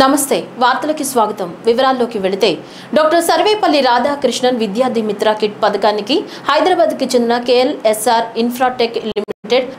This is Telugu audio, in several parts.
నమస్తే వార్తలకి స్వాగతం వివరాల్లోకి వెళితే డాక్టర్ సర్వేపల్లి రాధాకృష్ణన్ విద్యార్థి మిత్ర కిట్ పథకానికి హైదరాబాద్ కి చెందిన KLSR ఇన్ఫ్రాటెక్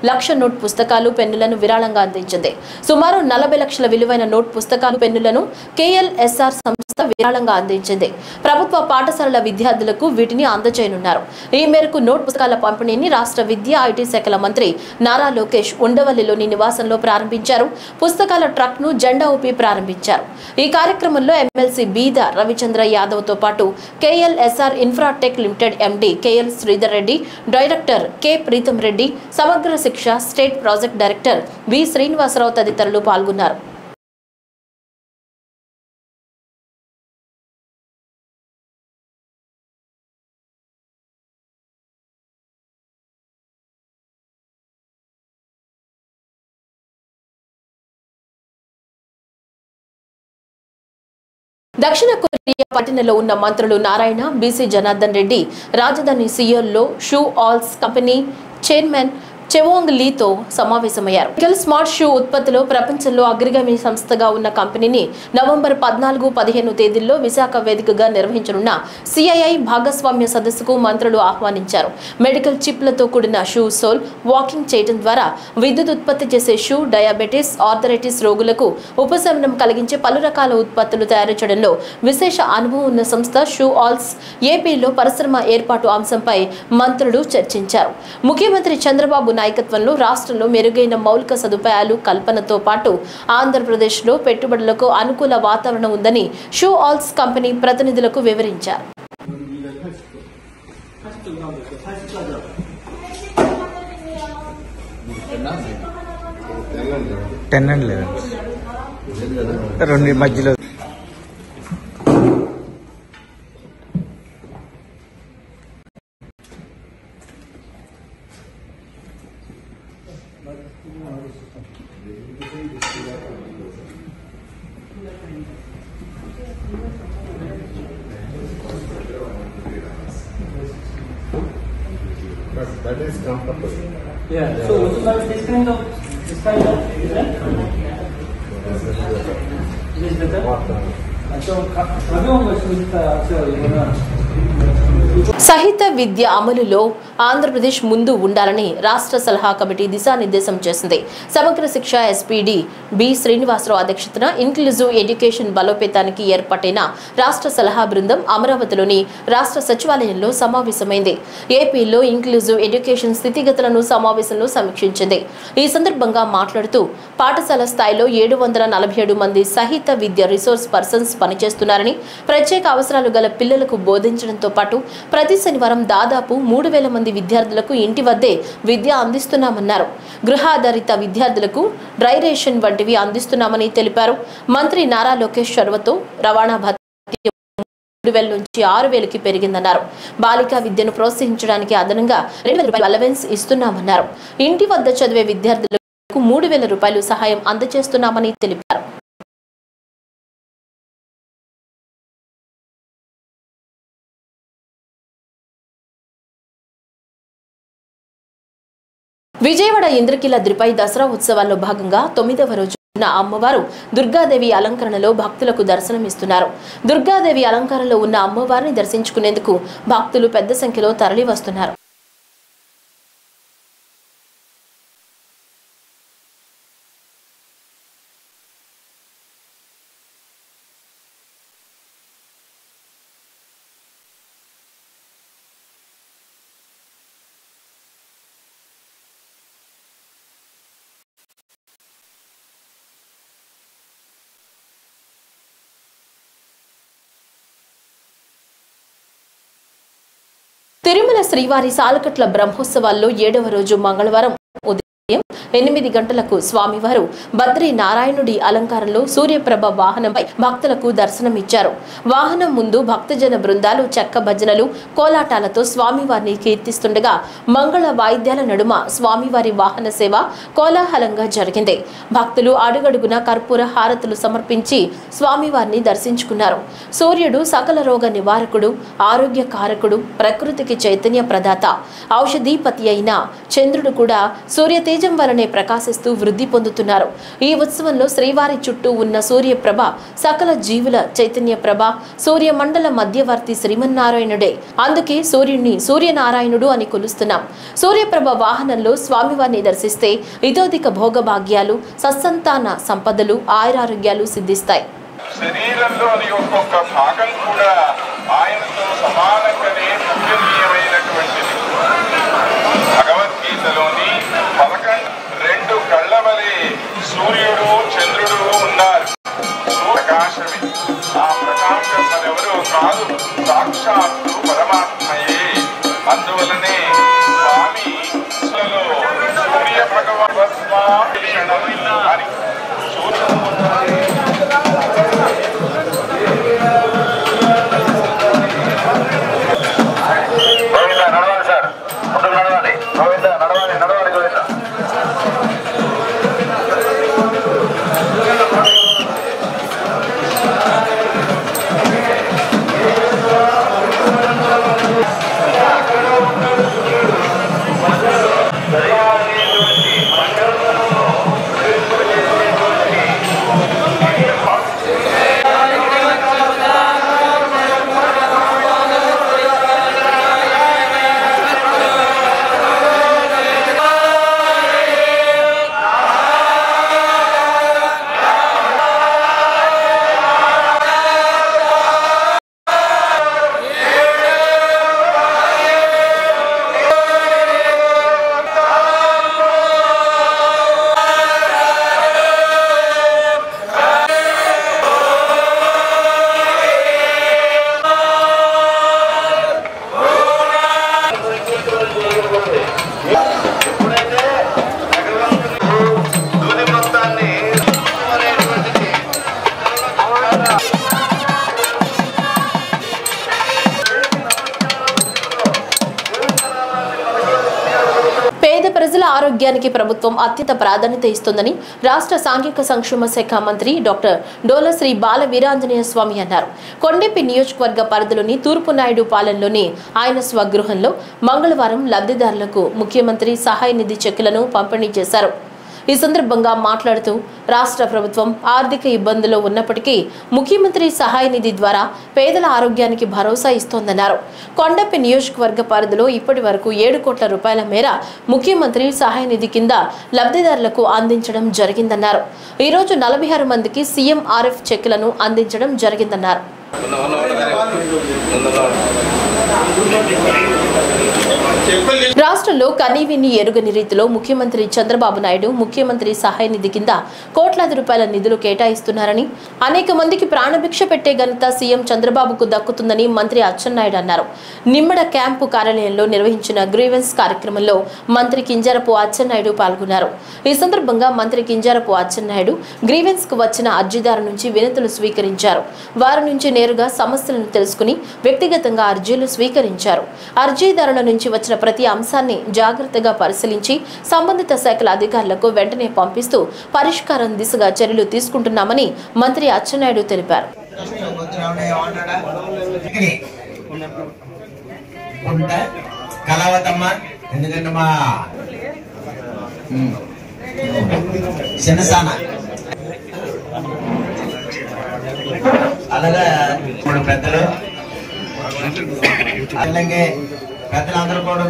లక్ష నోట్ పుస్తకాలు పెన్నులను విరాళంగా అందించింది. సుమారు 40 లక్షల విలువైన నోట్ పుస్తకాలు పెన్నులను KLSR సంస్థ విరాళంగా అందించింది. ప్రభుత్వ పాఠశాలల విద్యార్థులకు వీటిని అందజేయనున్నారు. ఈ మేరకు నోట్ పుస్తకాల పంపిణీని రాష్ట్ర విద్యా ఐటీ శాఖల మంత్రి నారా లోకేష్ ఉండవల్లిలోని నివాసంలో ప్రారంభించారు. పుస్తకాల ట్రక్ ను జెండా ఊపి ప్రారంభించారు. ఈ కార్యక్రమంలో ఎమ్మెల్సీ బీద రవిచంద్ర యాదవ్ తో పాటు KLSR Infratech limited MD KL Sridhar Reddy, director K Preetham Reddy, Samagra Shiksha state project director V Srinivasarao తదితరులు పాల్గొన్నారు. దక్షిణ కొరియా పర్యటనలో ఉన్న మంత్రులు నారాయణ, బీసీ జనార్దన్ రెడ్డి రాజధాని సియోల్లో షూ ఆల్స్ కంపెనీ చైర్మన్ చెవోంగ్ లీతో సమావేశమయ్యారు. స్మార్ట్ షూ ఉత్పత్తిలో ప్రపంచంలో అగ్రగామి సంస్థగా ఉన్న కంపెనీని నవంబర్ 14-15 తేదీల్లో విశాఖ వేదికగా నిర్వహించనున్న CII భాగస్వామ్య సదస్సుకు మంత్రులు ఆహ్వానించారు. మెడికల్ చిప్లతో కూడిన షూ సోల్ వాకింగ్ చేయడం ద్వారా విద్యుత్ ఉత్పత్తి చేసే షూ డయాబెటిస్, ఆర్థరైటిస్ రోగులకు ఉపశమనం కలిగించే పలు రకాల ఉత్పత్తులు తయారు చేయడంలో విశేష అనుభవం ఉన్న సంస్థ షూ ఆల్స్. ఏపీలో పరిశ్రమ ఏర్పాటు అంశంపై మంత్రులు చర్చించారు. ముఖ్యమంత్రి చంద్రబాబు నాయకత్వంలో రాష్ట్రంలో మెరుగైన మౌలిక సదుపాయాలు కల్పనతో పాటు ఆంధ్రప్రదేశ్లో పెట్టుబడులకు అనుకూల వాతావరణం ఉందని షూ ఆల్స్ కంపెనీ ప్రతినిధులకు వివరించారు. That is comfortable. Yeah. So what is this kind of is that? It is better. So everyone was with సహిత విద్య అమలులో ఆంధ్రప్రదేశ్ ముందు ఉండాలని రాష్ట్ర సలహా కమిటీ దిశానిర్దేశం చేసింది. సమగ్ర శిక్ష SPD బి శ్రీనివాసరావు అధ్యక్షతన ఇన్క్లూజివ్ ఎడ్యుకేషన్ బలోపేతానికి ఏర్పాటైన రాష్ట్ర సలహా బృందం అమరావతిలోని రాష్ట్ర సచివాలయంలో సమావేశమైంది. ఏపీలో ఇన్క్లూజివ్ ఎడ్యుకేషన్ స్థితిగతులను సమావేశంలో సమీక్షించింది. ఈ సందర్భంగా మాట్లాడుతూ పాఠశాల స్థాయిలో 747 మంది సహిత విద్య రిసోర్స్ పర్సన్స్ పనిచేస్తున్నారని, ప్రత్యేక అవసరాలు గల పిల్లలకు బోధించడంతో పాటు ప్రతి శనివారం దాదాపు 3000 మంది విద్యార్థులకు ఇంటి వద్దే విద్య అందిస్తున్నామన్నారు. గృహాధారిత విద్యార్థులకు డ్రై రేషన్ వంటివి అందిస్తున్నామని తెలిపారు. మంత్రి నారా లోకేష్ చొరవతో రవాణా భత్యం 3000 నుంచి 6000కి పెరిగిందన్నారు. బాలికా విద్యను ప్రోత్సహించడానికి అదనంగా 2000 రూపాయలు అలవెన్స్ ఇస్తున్నామన్నారు. ఇంటి వద్ద చదివే విద్యార్థులకు 3000 రూపాయలు సహాయం అందజేస్తున్నామని తెలిపారు. విజయవాడ ఇంద్రకీలాద్రిపై దసరా ఉత్సవాల్లో భాగంగా 9వ రోజు అమ్మవారు దుర్గాదేవి అలంకరణలో భక్తులకు దర్శనమిస్తున్నారు. దుర్గాదేవి అలంకరణలో ఉన్న అమ్మవారిని దర్శించుకునేందుకు భక్తులు పెద్ద సంఖ్యలో తరలి వస్తున్నారు. తిరుమల శ్రీవారి సాలకట్ల బ్రహ్మోత్సవాల్లో 7వ రోజు మంగళవారం ఉదయం 8 గంటలకు స్వామివారు బద్రీ నారాయణుడి అలంకారంలో సూర్యప్రభ వాహనంపై భక్తులకు దర్శనమిచ్చారు. వాహనం ముందు భక్తజన బృందాలు చెక్క భజనలు, కోలాటాలతో స్వామివారిని కీర్తిస్తుండగా మంగళ వాయిద్యాల నడుమ స్వామివారి వాహన సేవ కోలాహలంగా జరిగింది. భక్తులు అడుగడుగున కర్పూర హారతులు సమర్పించి స్వామివారిని దర్శించుకున్నారు. సూర్యుడు సకల రోగ నివారకుడు, ఆరోగ్య కారకుడు, ప్రకృతికి చైతన్య ప్రదాత, ఔషధీపతి అయిన చంద్రుడు కూడా సూర్యతేజ తేజం వలనే ప్రకాశిస్తూ వృద్ధి పొందుతున్నారు. ఈ ఉత్సవంలో శ్రీవారి చుట్టూ ఉన్న సూర్యప్రభ సకల జీవుల చైతన్య ప్రభ, సూర్యమండల మధ్యవర్తి శ్రీమన్నారాయణుడే. అందుకే సూర్యుడిని సూర్యనారాయణుడు అని కొలుస్తున్నాం. సూర్యప్రభ వాహనంలో స్వామివారిని దర్శిస్తే ఇతోధిక భోగభాగ్యాలు, సత్సంతాన సంపదలు, ఆయురారోగ్యాలు సిద్ధిస్తాయి. శరీరంలోని ఒక్కొక్క భాగం కూడా ఆయనతో సమానంగానే పూజనీయమైనటువంటిది. భగవద్గీతలోని 11 కళ్ళ వలె సూర్యుడు చంద్రుడు ఉన్నారు. ప్రకాశమే. ఆ ప్రకాశం మరెవరూ కాదు, సాక్షాత్తు పరమాత్మయే. అందువలనే స్వామి సూర్య భగవద్వాక్షణం అని నడవాలి సార్, ముందుకు నడవాలి గోవింద, నడవాలి నడవాలి గోవింద. ప్రజల ఆరోగ్యానికి ప్రభుత్వం అత్యంత ప్రాధాన్యత ఇస్తుందని రాష్ట్ర సాంఘిక సంక్షేమ శాఖ మంత్రి డాక్టర్ డోల శ్రీ బాల వీరాంజనేయ స్వామి అన్నారు. కొండెపి నియోజకవర్గ పరిధిలోని తూర్పు నాయుడు పాలెంలోని ఆయన స్వగృహంలో మంగళవారం లబ్ధిదారులకు ముఖ్యమంత్రి సహాయ నిధి చెక్కులను పంపిణీ చేశారు. ఈ సందర్భంగా మాట్లాడుతూ రాష్ట్ర ప్రభుత్వం ఆర్థిక ఇబ్బందుల్లో ఉన్నప్పటికీ ముఖ్యమంత్రి సహాయ నిధి ద్వారా పేదల ఆరోగ్యానికి భరోసా ఇస్తోందన్నారు. కొండపి నియోజకవర్గ పరిధిలో ఇప్పటి వరకు 7 కోట్ల రూపాయల మేర ముఖ్యమంత్రి సహాయ నిధి కింద లబ్ధిదారులకు అందించడం జరిగిందన్నారు. ఈ రోజు 46 మందికి CMRF చెక్కులను అందించడం జరిగిందన్నారు. రాష్ట్రంలో కనీవిని ఎరుగని రీతిలో ముఖ్యమంత్రి చంద్రబాబు నాయుడు ముఖ్యమంత్రి సహాయ నిధి కింద కోట్లాది రూపాయల నిధులు కేటాయిస్తున్నారని, అనేక మందికి ప్రాణభిక్ష పెట్టే ఘనత సీఎం చంద్రబాబుకు దక్కుతుందని మంత్రి అచ్చెన్నాయుడు అన్నారు. నిమ్మడ క్యాంపు కార్యాలయంలో నిర్వహించిన గ్రీవెన్స్ కార్యక్రమంలో మంత్రి కింజరపు అచ్చెన్నాయుడు పాల్గొన్నారు. ఈ సందర్భంగా మంత్రి కింజరపు అచ్చెన్నాయుడు గ్రీవెన్స్ కు వచ్చిన అర్జీదారు నుంచి వినతులు స్వీకరించారు. వారి నుంచి నేరుగా సమస్యలను తెలుసుకుని వ్యక్తిగతంగా అర్జీలు స్వీకరించారు. అర్జీదారుల నుంచి వచ్చిన ప్రతి అంశాన్ని జాగ్రత్తగా పరిశీలించి సంబంధిత శాఖల అధికారులకు వెంటనే పంపిస్తూ పరిష్కారం దిశగా చర్యలు తీసుకుంటున్నామని మంత్రి అచ్చెన్నాయుడు తెలిపారు. అలాగా ఇప్పుడు పెద్దలు అలాగే పెద్దలందరూ కూడా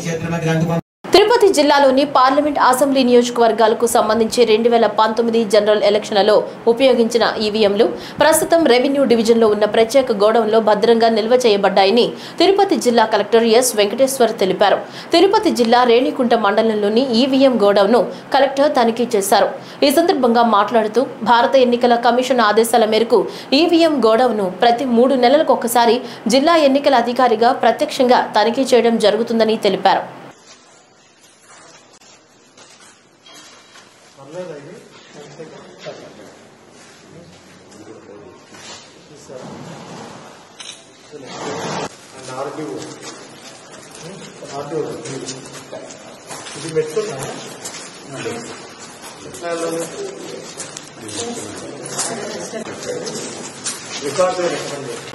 చేతుల మధ్య అందుకో. తిరుపతి జిల్లాలోని పార్లమెంట్ అసెంబ్లీ నియోజకవర్గాలకు సంబంధించి 2019 జనరల్ ఎలక్షన్లలో ఉపయోగించిన ఈవీఎంలు ప్రస్తుతం రెవెన్యూ డివిజన్లో ఉన్న ప్రత్యేక గోడౌన్లో భద్రంగా నిల్వ చేయబడ్డాయని తిరుపతి జిల్లా కలెక్టర్ ఎస్ వెంకటేశ్వర్ తెలిపారు. తిరుపతి జిల్లా రేణికుంట మండలంలోని ఈవీఎం గోడౌన్ను కలెక్టర్ తనిఖీ చేశారు. ఈ సందర్భంగా మాట్లాడుతూ భారత ఎన్నికల కమిషన్ ఆదేశాల మేరకు ఈవీఎం గోడౌన్ను ప్రతి 3 నెలలకు ఒకసారి జిల్లా ఎన్నికల అధికారిగా ప్రత్యక్షంగా తనిఖీ చేయడం జరుగుతుందని తెలిపారు. ఇది పెట్టుకున్నా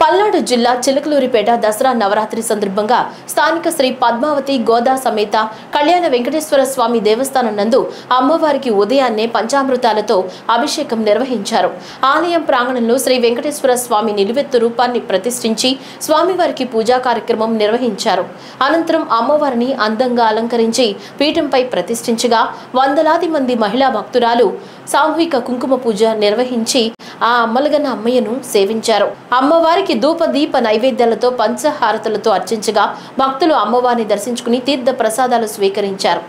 పల్నాడు జిల్లా చిలకలూరిపేట దసరా నవరాత్రి సందర్భంగా స్థానిక శ్రీ పద్మావతి గోదా సమేత కళ్యాణ వెంకటేశ్వర స్వామి దేవస్థానం నందు అమ్మవారికి ఉదయాన్నే పంచామృతాలతో అభిషేకం నిర్వహించారు. ఆలయం ప్రాంగణంలో శ్రీ వెంకటేశ్వర స్వామి నిలువెత్తు రూపాన్ని ప్రతిష్ఠించి స్వామివారికి పూజా కార్యక్రమం నిర్వహించారు. అనంతరం అమ్మవారిని అందంగా అలంకరించి పీఠంపై ప్రతిష్ఠించగా వందలాది మంది మహిళా భక్తురాలు సామూహిక కుంకుమ పూజ నిర్వహించి ఆ అమ్మలగన్న అమ్మయ్యను సేవించారు. అమ్మవారికి ధూప దీప నైవేద్యాలతో పంచహారతులతో అర్చించగా భక్తులు అమ్మవారిని దర్శించుకుని తీర్థ ప్రసాదాలు స్వీకరించారు.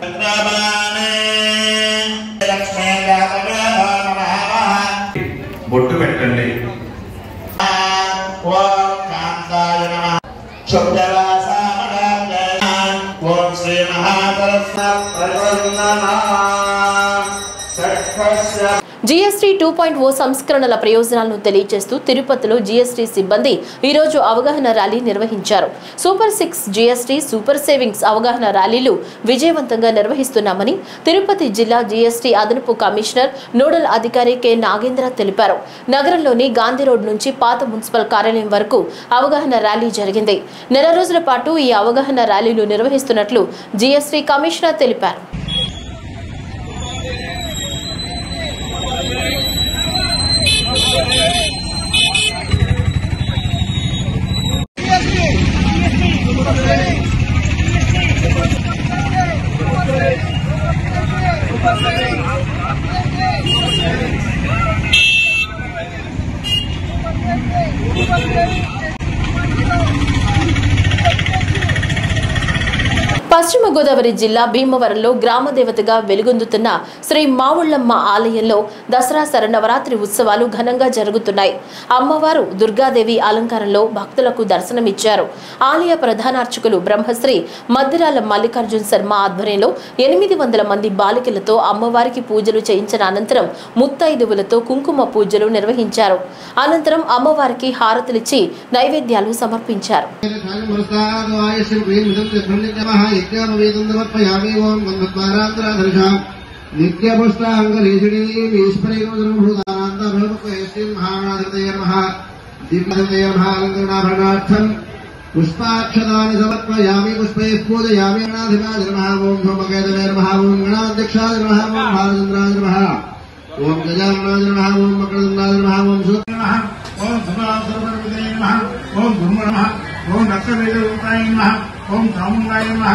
బొట్టు పెట్టండి. జీఎస్టీ 2.0 సంస్కరణల ప్రయోజనాలను తెలియజేస్తూ తిరుపతిలో జీఎస్టీ సిబ్బంది ఈ రోజు అవగాహన ర్యాలీ నిర్వహించారు. సూపర్ 6 జీఎస్టీ సూపర్ సేవింగ్స్ అవగాహన ర్యాలీలు విజయవంతంగా నిర్వహిస్తున్నామని తిరుపతి జిల్లా జీఎస్టీ అదనపు కమిషనర్ నోడల్ అధికారి కె నాగేంద్ర తెలిపారు. నగరంలోని గాంధీ రోడ్ నుంచి పాత మున్సిపల్ కార్యాలయం వరకు అవగాహన ర్యాలీ జరిగింది. నెల రోజుల పాటు ఈ అవగాహన ర్యాలీలు నిర్వహిస్తున్నట్లు జీఎస్టీ కమిషనర్ తెలిపారు. పశ్చిమ గోదావరి జిల్లా భీమవరంలో గ్రామ దేవతగా వెలుగొందుతున్న శ్రీ మావుళ్ళమ్మ ఆలయంలో దసరా శరన్నవరాత్రి ఉత్సవాలు ఘనంగా జరుగుతున్నాయి. అమ్మవారు దుర్గాదేవి అలంకారంలో భక్తులకు దర్శనమిచ్చారు. ఆలయ ప్రధానార్చకులు బ్రహ్మశ్రీ మద్దిరాల మల్లికార్జున్ శర్మ ఆధ్వర్యంలో 800 మంది బాలికలతో అమ్మవారికి పూజలు చేయించిన అనంతరం ముత్తైదువులతో కుంకుమ పూజలు నిర్వహించారు. అనంతరం అమ్మవారికి హారతులిచ్చి నైవేద్యాలు సమర్పించారు. पुष्पाक्षतानि समर्पयामि पुष्पैः पूजयामि गणाधिपाय नमः ओं धूमकेतवे नमः ओं गणाध्यक्षाय नमः ओं भालचन्द्राय नमः ओं गजाननाय नमः ओं मकरदन्दाय नमः ओं सूर्याय नमः ओं सुमहासुरपतिये नमः ओं धूम नमः ओं रक्तबीजरूपाय नमः ओं चामुण्डाय नमः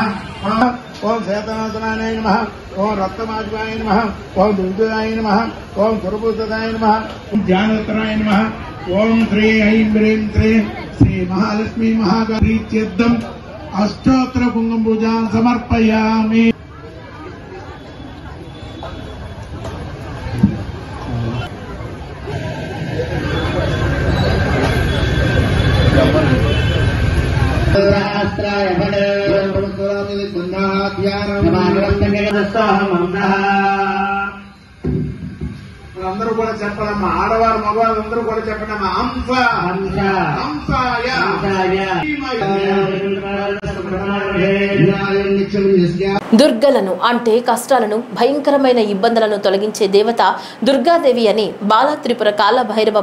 ओं श्वेतनाशनाय नमः ओं रक्तमाजवाय नमः ओं दुर्जयाय नमः ओं सुरभूतदाय नमः ओं ज्ञानोत्तराय नमः ओं श्री ऐं ह्रीं श्रीं श्री महालक्ष्मी महागणपतीत्यर्थम् अष्टोत्तर कुंकुम पूजां समर्पयामि. అందరూ కూడా చెప్పడమ్మా, ఆడవారు మగవారు అందరూ కూడా చెప్పడమ్మా. దుర్గలను అంటే కష్టాలను భయంకరమైన ఇబ్బందులను తొలగించే దేవత దుర్గాదేవి అని బాలాత్రిపుర కాలభైరవ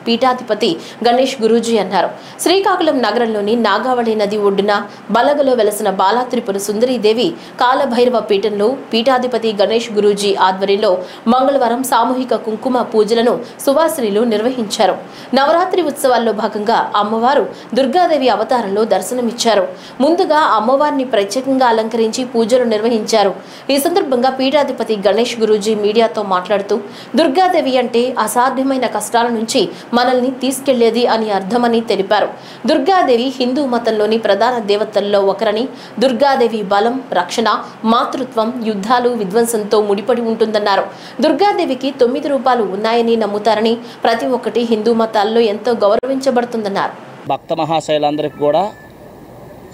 పీఠాధిపతి గణేష్ గురూజీ అన్నారు. శ్రీకాకుళం నగరంలోని నాగావళి నది ఒడ్డున బలగలో వెలసిన బాలాత్రిపుర సుందరీదేవి కాలభైరవ పీఠంలో పీఠాధిపతి గణేష్ గురూజీ ఆధ్వర్యంలో మంగళవారం సామూహిక కుంకుమ పూజలను సువాసినిలు నిర్వహించారు. నవరాత్రి ఉత్సవాల్లో భాగంగా అమ్మవారు దుర్గాదేవి అవతారంలో దర్శనమిచ్చారు. ముందుగా అమ్మవారిని ప్రత్యేకంగా అలంకరించి పూజలు నిర్వహించారు. ఈ సందర్భంగా పీఠాధిపతి గణేష్ గురూజీ మీడియాతో మాట్లాడుతూ దుర్గాదేవి అంటే అసాధ్యమైన కష్టాల నుంచి మనల్ని తీసుకెళ్లేది అని అర్థమని తెలిపారు. దుర్గాదేవి హిందూ మతంలోని ప్రధాన దేవతల్లో ఒకరని, దుర్గాదేవి బలం, రక్షణ, మాతృత్వం, యుద్ధాలు, విధ్వంసంతో ముడిపడి ఉంటుందన్నారు. దుర్గాదేవికి 9 రూపాలు ఉన్నాయని నమ్ముతారని, ప్రతి ఒక్కటి హిందూ మతాల్లో ఎంతో గౌరవించబడుతుందన్నారు. భక్త మహాశైలందరికీ కూడా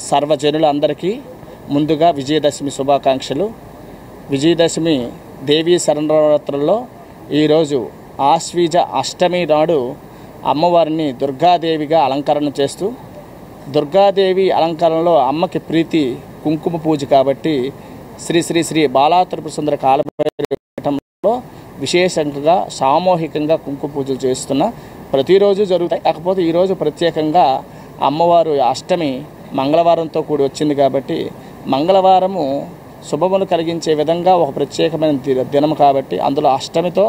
సర్వజనులందరికీ ముందుగా విజయదశమి శుభాకాంక్షలు. విజయదశమి దేవీ శరన్నవరాత్రుల్లో ఈరోజు ఆశ్వీజ అష్టమి నాడు అమ్మవారిని దుర్గాదేవిగా అలంకరణ చేస్తూ, దుర్గాదేవి అలంకరణలో అమ్మకి ప్రీతి కుంకుమ పూజ కాబట్టి శ్రీ శ్రీ శ్రీ బాలాత్రిపుర సుందర కాలభైరవ పీఠంలో విశేషంగా సామూహికంగా కుంకుమ పూజలు చేస్తున్న ప్రతిరోజు జరుగుతాయి. కాకపోతే ఈరోజు ప్రత్యేకంగా అమ్మవారు అష్టమి మంగళవారంతో కూడి వచ్చింది కాబట్టి మంగళవారము శుభములు కలిగించే విధంగా ఒక ప్రత్యేకమైన దినం కాబట్టి అందులో అష్టమితో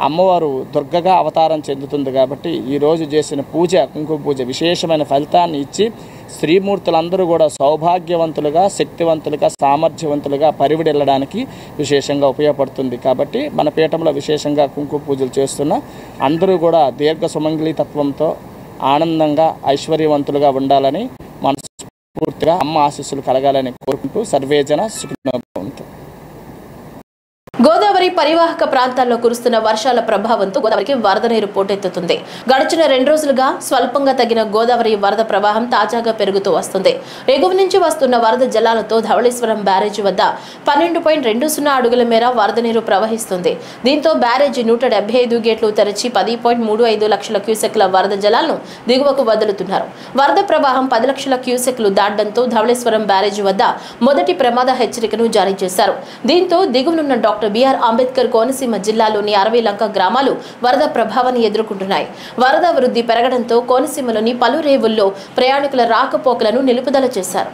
అమ్మవారు దుర్గగా అవతారం చెందుతుంది కాబట్టి ఈరోజు చేసిన పూజ కుంకుమ పూజ విశేషమైన ఫలితాన్ని ఇచ్చి స్త్రీమూర్తులందరూ కూడా సౌభాగ్యవంతులుగా శక్తివంతులుగా సామర్థ్యవంతులుగా పరివిడెళ్ళడానికి విశేషంగా ఉపయోగపడుతుంది. కాబట్టి మన పీఠంలో విశేషంగా కుంకుమ పూజలు చేస్తున్న అందరూ కూడా దీర్ఘ సుమంగళి తత్వంతో ఆనందంగా ఐశ్వర్యవంతులుగా ఉండాలని మనస్ఫూర్తిగా అమ్మ ఆశీస్సులు కలగాలని కోరుకుంటూ సర్వేజన సుఖినో భవంతు. గోదావరి పరివాహక ప్రాంతాల్లో కురుస్తున్న వర్షాల ప్రభావంతో గోదావరికి వరద నీరు పోటెత్తుతుంది. గడిచిన 2 రోజులుగా స్వల్పంగా తగ్గిన గోదావరి వరద ప్రవాహం తాజాగా పెరుగుతూ వస్తుంది. ఎగువ నుంచి వస్తున్న వరద జలాలతో ధవళేశ్వరం బ్యారేజీ వద్ద 12.20 అడుగుల మేర వరద నీరు ప్రవహిస్తుంది. దీంతో బ్యారేజీ 175 గేట్లు తెరచి 10.35 లక్షల క్యూసెక్ల వరద జలాలను దిగువకు వదులుతున్నారు. వరద ప్రవాహం 10 లక్షల క్యూసెక్లు దాటడంతో ధవళేశ్వరం బ్యారేజీ వద్ద మొదటి ప్రమాద హెచ్చరికను జారీ చేశారు. దీంతో దిగువనున్న డాక్టర్ బిఆర్ అంబేద్కర్ కోనసీమ జిల్లాలోని 60 లంక గ్రామాలు వరద ప్రభావాన్ని ఎదుర్కొంటున్నాయి. వరద వృద్ధి పెరగడంతో కోనసీమలోని పలు రేవుల్లో ప్రయాణికుల రాకపోకలను నిలుపుదల చేశారు.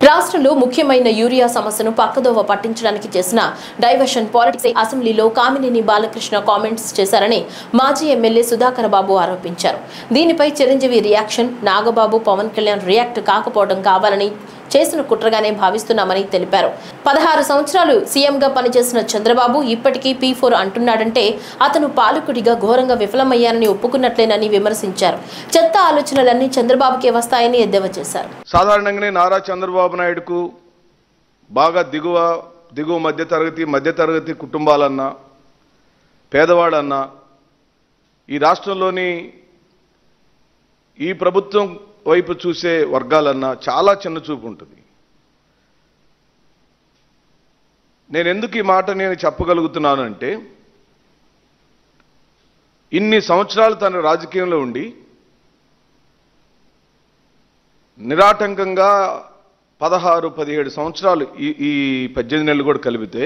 రాష్ట్రంలో ముఖ్యమైన యూరియా సమస్యను పక్కదోవ పట్టించడానికి చేసిన డైవర్షన్ పాలిటిక్స్ అసెంబ్లీలో కామినేని బాలకృష్ణ కామెంట్స్ చేశారని మాజీ ఎమ్మెల్యే సుధాకర్ బాబు ఆరోపించారు. దీనిపై చిరంజీవి రియాక్షన్, నాగబాబు పవన్ కళ్యాణ్ రియాక్ట్ కాకపోవడం కావాలని చేసిన కుట్రగానే భావిస్తున్నామని తెలిపారు. 16 సంవత్సరాలు సీఎంగా పనిచేసిన చంద్రబాబు ఇప్పటికీ P4 అంటున్నాడంటే అతను పాలకుడిగా ఘోరంగా విఫలమయ్యారని ఒప్పుకున్నట్లేనని విమర్శించారు. చెత్త ఆలోచనలన్నీ చంద్రబాబుకే వస్తాయని ఎద్దేవా చేశారు. సాధారణంగానే నారా చంద్రబాబు నాయుడుకు బాగా దిగువ మధ్యతరగతి కుటుంబాలన్నా పేదవాళ్ళన్నా ఈ రాష్ట్రంలోని ఈ ప్రభుత్వం వైపు చూసే వర్గాలన్నా చాలా చిన్న చూపు ఉంటుంది. నేను ఎందుకు ఈ మాట చెప్పగలుగుతున్నానంటే ఇన్ని సంవత్సరాలు తన రాజకీయంలో ఉండి నిరాటంకంగా 16-17 సంవత్సరాలు ఈ 18 నెలలు కూడా కలిపితే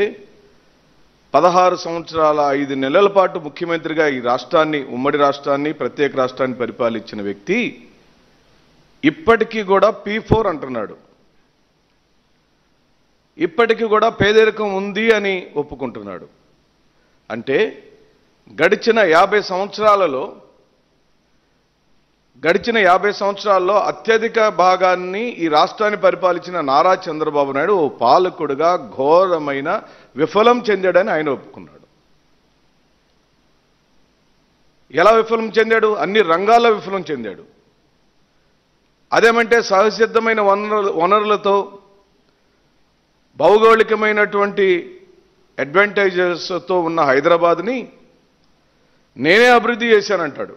16 సంవత్సరాల 5 నెలల పాటు ముఖ్యమంత్రిగా ఈ రాష్ట్రాన్ని, ఉమ్మడి రాష్ట్రాన్ని, ప్రత్యేక రాష్ట్రాన్ని పరిపాలించిన వ్యక్తి ఇప్పటికీ కూడా P4 అంటున్నాడు. ఇప్పటికీ కూడా పేదరికం ఉంది అని ఒప్పుకుంటున్నాడు. అంటే గడిచిన 50 సంవత్సరాల్లో అత్యధిక భాగాన్ని ఈ రాష్ట్రాన్ని పరిపాలించిన నారా చంద్రబాబు నాయుడు ఓ పాలకుడుగా ఘోరమైన విఫలం చెందాడని ఆయన ఒప్పుకున్నాడు. ఎలా విఫలం చెందాడు? అన్ని రంగాల్లో విఫలం చెందాడు. అదేమంటే సహసిద్ధమైన వనరులతో భౌగోళికమైనటువంటి అడ్వాంటేజెస్తో ఉన్న హైదరాబాద్ని నేనే అభివృద్ధి చేశానంటాడు.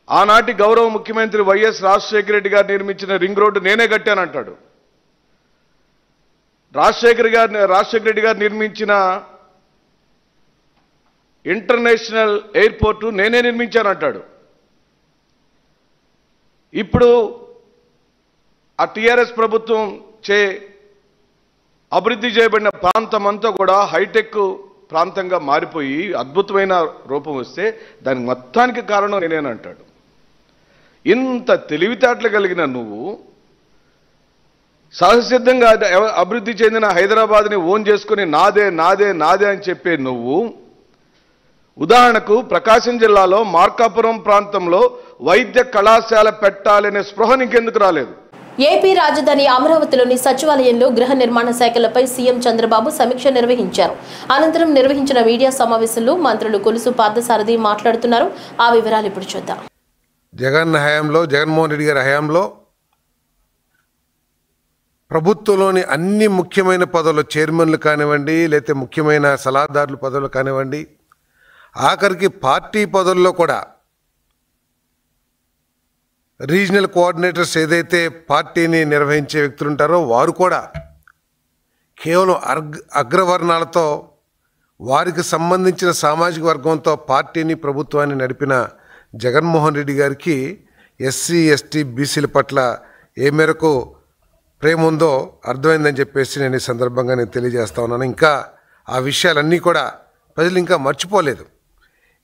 ఆనాటి గౌరవ ముఖ్యమంత్రి వైఎస్ రాజశేఖర రెడ్డి గారు నిర్మించిన రింగ్ రోడ్డు నేనే కట్టానంటాడు. రాజశేఖర రెడ్డి గారు నిర్మించిన ఇంటర్నేషనల్ ఎయిర్పోర్టు నేనే నిర్మించానంటాడు. ఇప్పుడు ఆ టీఆర్ఎస్ ప్రభుత్వం అభివృద్ధి చేయబడిన ప్రాంతం అంతా కూడా హైటెక్ ప్రాంతంగా మారిపోయి అద్భుతమైన రూపం వస్తే దానికి మొత్తానికి కారణం నేనేనంటాడు. ఇంత తెలివితేటలు కలిగిన నువ్వు సహసిద్ధంగా అభివృద్ధి చెందిన హైదరాబాద్ని ఓన్ చేసుకుని నాదే నాదే నాదే అని చెప్పే నువ్వు ఉదాహరణకు ప్రకాశం జిల్లాలో మార్కాపురం ప్రాంతంలో వైద్య కళాశాల పెట్టాలనే స్పృహ నీకెందుకు రాలేదు? ఏపీ రాజధాని అమరావతిలోని సచివాలయంలో గృహ నిర్మాణ శాఖలపై సీఎం చంద్రబాబు సమీక్ష నిర్వహించారు. అనంతరం నిర్వహించిన మీడియా సమావేశంలో మంత్రులు కొలుసు పార్థసారథి మాట్లాడుతున్నారు. ఆ వివరాలు ఇప్పుడు చూద్దాం. జగన్మోహన్ రెడ్డి గారి హయాంలో ప్రభుత్వంలోని అన్ని ముఖ్యమైన పదవులు, చైర్మన్లు కానివ్వండి, లేకపోతే ముఖ్యమైన సలహాదారుల పదవులు కానివ్వండి, ఆఖరికి పార్టీ పదవుల్లో కూడా రీజనల్ కోఆర్డినేటర్స్ ఏదైతే పార్టీని నిర్వహించే వ్యక్తులు ఉంటారో వారు కూడా కేవలం అగ్రవర్ణాలతో, వారికి సంబంధించిన సామాజిక వర్గంతో పార్టీని, ప్రభుత్వాన్ని నడిపిన జగన్మోహన్ రెడ్డి గారికి ఎస్సీ ఎస్టీ బీసీల పట్ల ఏ మేరకు ప్రేమ ఉందో అర్థమైందని చెప్పేసి నేను ఈ సందర్భంగా తెలియజేస్తా ఉన్నాను. ఇంకా ఆ విషయాలన్నీ కూడా ప్రజలు ఇంకా మర్చిపోలేదు.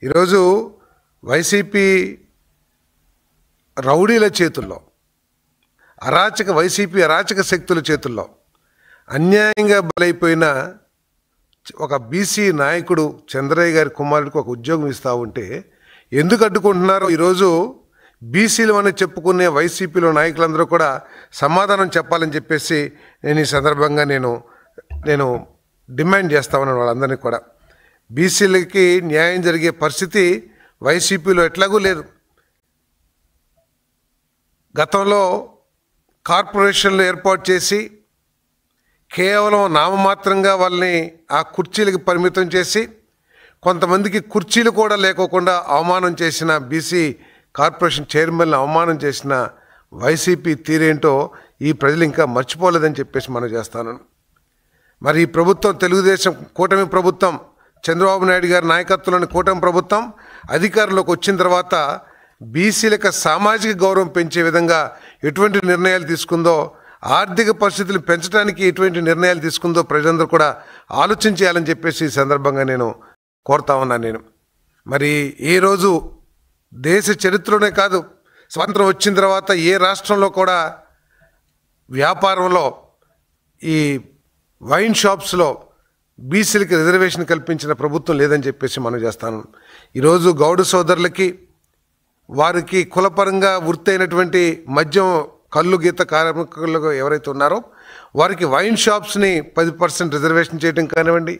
ఈరోజు వైసీపీ రౌడీల చేతుల్లో, వైసీపీ అరాచక శక్తుల చేతుల్లో అన్యాయంగా బలైపోయిన ఒక బీసీ నాయకుడు చంద్రయ్య గారి కుమారుడికి ఒక ఉద్యోగం ఇస్తూ ఉంటే ఎందుకు అడ్డుకుంటున్నారో ఈరోజు బీసీలు అని చెప్పుకునే వైసీపీలో నాయకులందరూ కూడా సమాధానం చెప్పాలని చెప్పేసి నేను ఈ సందర్భంగా నేను డిమాండ్ చేస్తా ఉన్నాను వాళ్ళందరినీ కూడా. బీసీలకి న్యాయం జరిగే పరిస్థితి వైసీపీలో ఎట్లాగూ లేదు. గతంలో కార్పొరేషన్లు ఏర్పాటు చేసి కేవలం నామమాత్రంగా వాళ్ళని ఆ కుర్చీలకు పరిమితం చేసి కొంతమందికి కుర్చీలు కూడా లేకోకుండా అవమానం చేసిన బీసీ కార్పొరేషన్ చైర్మన్ని అవమానం చేసిన వైసీపీ తీరేంటో ఈ ప్రజలు ఇంకా మర్చిపోలేదని చెప్పేసి మనం చేస్తాను. మరి ఈ ప్రభుత్వం, తెలుగుదేశం కూటమి ప్రభుత్వం, చంద్రబాబు నాయుడు గారి నాయకత్వంలోని కూటమి ప్రభుత్వం అధికారంలోకి వచ్చిన తర్వాత బీసీలకు సామాజిక గౌరవం పెంచే విధంగా ఎటువంటి నిర్ణయాలు తీసుకుందో, ఆర్థిక పరిస్థితులు పెంచడానికి ఎటువంటి నిర్ణయాలు తీసుకుందో ప్రజలందరూ కూడా ఆలోచన చేయాలని చెప్పేసి ఈ సందర్భంగా నేను కోరుతా ఉన్నాను. మరి ఏ రోజు దేశ చరిత్రలోనే కాదు, స్వాతంత్రం వచ్చిన తర్వాత ఏ రాష్ట్రంలో కూడా వ్యాపారంలో ఈ వైన్ షాప్స్లో బీసీలకి రిజర్వేషన్ కల్పించిన ప్రభుత్వం లేదని చెప్పేసి మనం చేస్తాను. ఈరోజు గౌడ సోదరులకి, వారికి కులపరంగా వృత్తి అయినటువంటి మద్యం, కళ్ళు గీత కార్మికులు ఎవరైతే ఉన్నారో వారికి వైన్ షాప్స్ని 10% రిజర్వేషన్ చేయడం కానివ్వండి,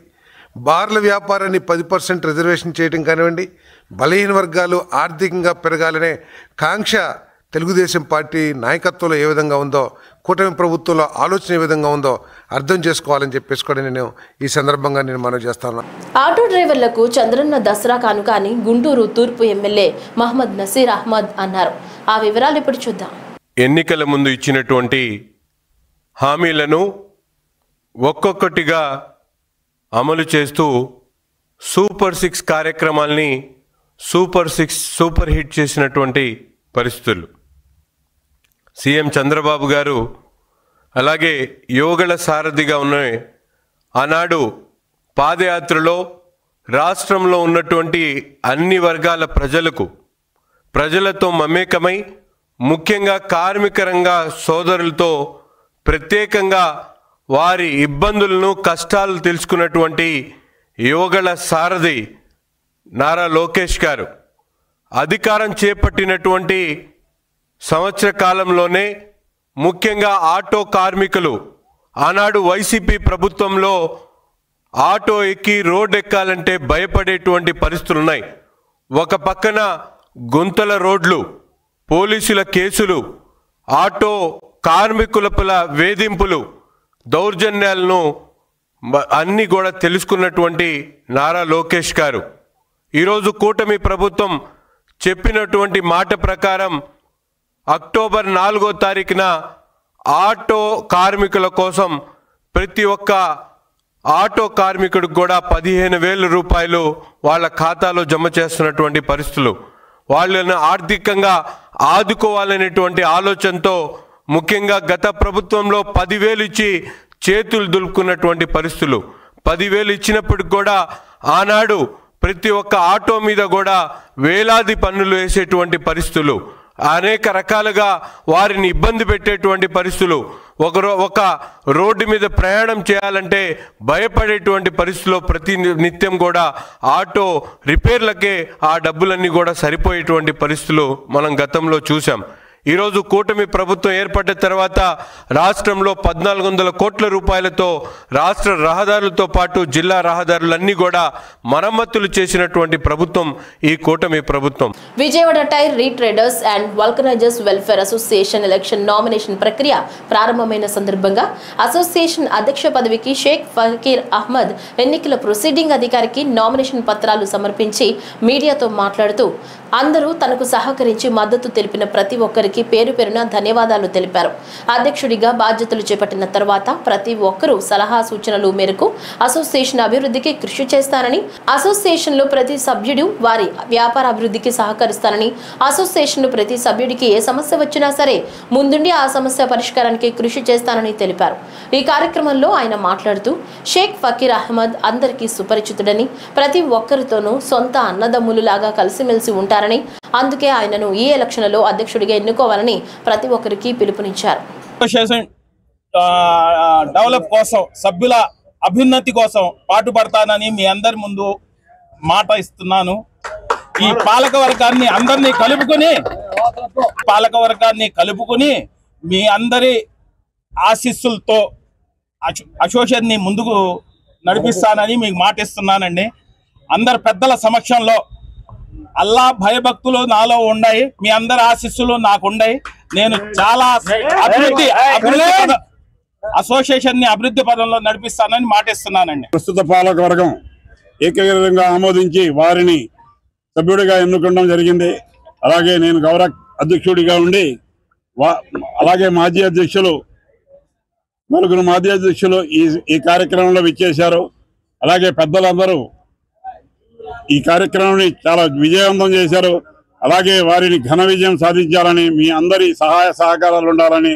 బార్ల వ్యాపారాన్ని 10% రిజర్వేషన్ చేయడం కానివ్వండి, బలహీన వర్గాలు ఆర్థికంగా పెరగాలనే కాంక్ష తెలుగుదేశం పార్టీ నాయకత్వంలో ఏ విధంగా ఉందో, కూటమి ప్రభుత్వంలో ఆలోచన ఏ విధంగా ఉందో అర్థం చేసుకోవాలని చెప్పేసి కూడా నేను ఈ సందర్భంగా మనవి చేస్తాను. ఆటో డ్రైవర్లకు చంద్రన్న దసరా కానుక అని గుంటూరు తూర్పు ఎమ్మెల్యే మహమ్మద్ నసీర్ అహ్మద్ అన్నారు. ఆ వివరాలు ఇప్పుడు చూద్దాం. ఎన్నికల ముందు ఇచ్చినటువంటి హామీలను ఒక్కొక్కటిగా అమలు చేస్తూ సూపర్ 6 కార్యక్రమాల్ని సూపర్ హిట్ చేసినటువంటి పరిస్థితులు. సీఎం చంద్రబాబు గారు అలాగే యువగళ సారథిగా ఉన్న ఆనాడు పాదయాత్రలో రాష్ట్రంలో ఉన్నటువంటి అన్ని వర్గాల ప్రజలతో మమేకమై ముఖ్యంగా కార్మిక రంగ సోదరులతో ప్రత్యేకంగా వారి ఇబ్బందులను, కష్టాలు తెలుసుకున్నటువంటి యువగళ సారథి నారా లోకేష్ గారు అధికారం చేపట్టినటువంటి సంవత్సర కాలంలోనే ముఖ్యంగా ఆటో కార్మికులు, ఆనాడు వైసీపీ ప్రభుత్వంలో ఆటో ఎక్కి రోడ్డు ఎక్కాలంటే భయపడేటువంటి పరిస్థితులు ఉన్నాయి. ఒక పక్కన గుంతల రోడ్లు, పోలీసుల కేసులు, ఆటో కార్మికుల వేధింపులు, దౌర్జన్యాలను అన్నీ కూడా తెలుసుకున్నటువంటి నారా లోకేష్ గారు ఈరోజు కూటమి ప్రభుత్వం చెప్పినటువంటి మాట ప్రకారం అక్టోబర్ 4వ తారీఖున ఆటో కార్మికుల కోసం ప్రతి ఒక్క ఆటో కార్మికుడికి కూడా 15,000 రూపాయలు వాళ్ళ ఖాతాలో జమ చేస్తున్నటువంటి పరిస్థితులు. వాళ్ళను ఆర్థికంగా ఆదుకోవాలనేటువంటి ఆలోచనతో ముఖ్యంగా గత ప్రభుత్వంలో 10,000 ఇచ్చి చేతులు దులుపుకున్నటువంటి పరిస్థితులు. 10,000 ఇచ్చినప్పటికి కూడా ఆనాడు ప్రతి ఒక్క ఆటో మీద కూడా వేలాది పన్నులు వేసేటువంటి పరిస్థితులు, అనేక రకాలుగా వారిని ఇబ్బంది పెట్టేటువంటి పరిస్థితులు. ఒక రోడ్డు మీద ప్రయాణం చేయాలంటే భయపడేటువంటి పరిస్థితుల్లో ప్రతి నిత్యం కూడా ఆటో రిపేర్లకే ఆ డబ్బులన్నీ కూడా సరిపోయేటువంటి పరిస్థితులు మనం గతంలో చూసాం. ఈరోజు కూటమి ప్రభుత్వం ఏర్పడ్డ తర్వాత రాష్ట్రంలో 1400 కోట్ల రూపాయలతో రాష్ట్ర రహదారులతో పాటు జిల్లా రహదారులన్నీ కూడా మరమ్మతులు చేసినటువంటి ప్రభుత్వం ఈ కూటమి ప్రభుత్వం. Vijayawada tyre retreaders and vulcanisers welfare association election nomination ప్రక్రియ ప్రారంభమైన సందర్భంగా అసోసియేషన్ అధ్యక్ష పదవికి షేక్ ఫకీర్ అహ్మద్ ఎన్నికల ప్రొసీడింగ్ అధికారికి నామినేషన్ పత్రాలు సమర్పించి మీడియాతో మాట్లాడుతూ అందరూ తనకు సహకరించి మద్దతు తెలిపిన ప్రతి ఒక్కరికి పేరు పేరున ధన్యవాదాలు తెలిపారు. అధ్యక్షుడిగా బాధ్యతలు చేపట్టిన తర్వాత ప్రతి ఒక్కరూ సలహా సూచనలు మేరకు అసోసియేషన్ అభివృద్ధికి కృషి చేస్తానని, అసోసియేషన్లో ప్రతి సభ్యుడు వారి వ్యాపార అభివృద్ధికి సహకరిస్తానని, అసోసియేషన్లో ప్రతి సభ్యుడికి ఏ సమస్య వచ్చినా సరే ముందుండి ఆ సమస్య పరిష్కారానికి కృషి చేస్తానని తెలిపారు. ఈ కార్యక్రమంలో ఆయన మాట్లాడుతూ షేక్ ఫకీర్ అహ్మద్ అందరికీ సుపరిచితుడని, ప్రతి ఒక్కరితోనూ సొంత అన్నదమ్ములులాగా కలిసిమెలిసి ఉంటారని, అందుకే ఆయనను ఈ ఎలక్షన్లలో అధ్యక్షుడిగా ఎన్నుకోవాలని ప్రతి ఒక్కరికి పిలుపునిచ్చారు. డెవలప్ కోసం, సభ్యుల అభ్యున్నతి కోసం పాటుపడతానని మీ అందరి ముందు మాట ఇస్తున్నాను. ఈ పాలకవర్గాన్ని అందరినీ కలుపుకొని మీ అందరి ఆశీస్సులతో అసోసియేషన్ ని ముందుకు నడిపిస్తానని మీకు మాట ఇస్తున్నానండి. అందరు పెద్దల సమక్షంలో అల్లా భయభక్తులు నాలో ఉన్నాయి, మీ అందరి ఆశీస్సులు నాకు ఉన్నాయి. నేను చాలా అభివృద్ధి అసోసియేషన్ ని అభివృద్ధి పదంలో నడిపిస్తానని మాటిస్తున్నానండి. ప్రస్తుత పాలక వర్గం ఏకగ్రీవంగా ఆమోదించి వారిని సభ్యుడిగా ఎన్నుకోవడం జరిగింది. అలాగే నేను గౌరవ అధ్యక్షుడిగా ఉండి అలాగే మాజీ అధ్యక్షులు ఈ కార్యక్రమంలో విచ్చేశారు. అలాగే పెద్దలందరూ ఈ కార్యక్రమాన్ని చాలా విజయవంతం చేశారు. అలాగే వారిని ఘన విజయం సాధించాలని, మీ అందరి సహాయ సహకారాలు ఉండాలని,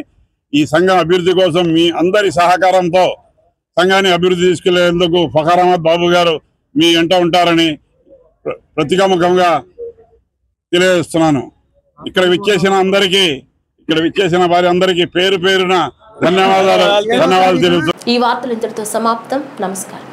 ఈ సంఘం అభివృద్ధి కోసం మీ అందరి సహకారంతో సంఘాన్ని అభివృద్ధి తీసుకెళ్లేందుకు ఫకర్ అహ్మద్ బాబు గారు మీ వెంట ఉంటారని ప్రతిముఖంగా తెలియజేస్తున్నాను. ఇక్కడ విచ్చేసిన వారి అందరికీ పేరు పేరున ధన్యవాదాలు తెలుపుతున్నాను. ఈ వార్తలు ఇంతటితో సమాప్తం. నమస్కారం.